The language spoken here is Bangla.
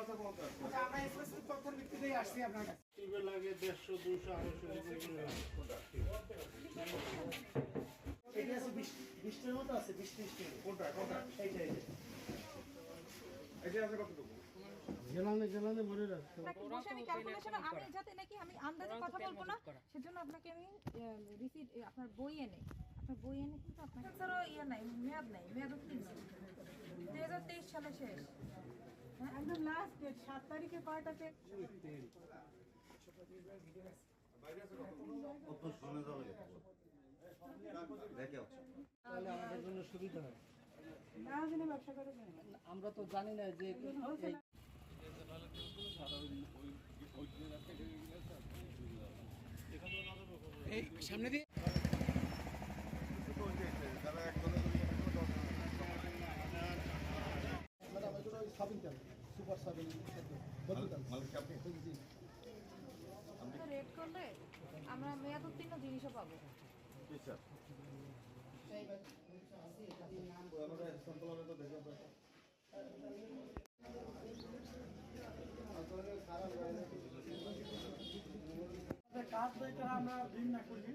আছে 50। আচ্ছা আমরা স্পেসিফিক তথ্যের ভিত্তিতেই আসছি আপনার কাছে। টিউবের লাগে 150 200 এটা আছে 20 এর মতো আছে 20-30 টাকা। কোনটা এইটা এটা আছে কতটুকু? জ্বালানে মনে রাখতে বসে আমি ক্যালকুলেশন আমি যাতে নাকি আমি আন্দাজে কথা বলবো না সেজন্য আপনাকে আমি রিসিট আপনার বই এনে কিন্তু আপনার স্যারও ইয়ে নাই মেয়াদ উত্তীর্ণ 2023 সালে শেষ একদম লাস্ট ডেট 7 তারিখে কয়টাতে কত শুনে যাবে দেখে আছে তাহলে আমাদের জন্য সুবিধা হয়। না জেনে ব্যবসা করে জানি আমরা তো জানি না যে এই সামনে দিয়ে যারা একদলে ম্যাডাম এগুলো সাবিন তেল সুপার সাবিন মালিক আপনি তো রেট করলে আমরা মেয়াদ উত্তীর্ণ জিনিসও পাবো স্যার আমাদের সন্তলনে তো দেখে কাজ আমরা ঋণ না করি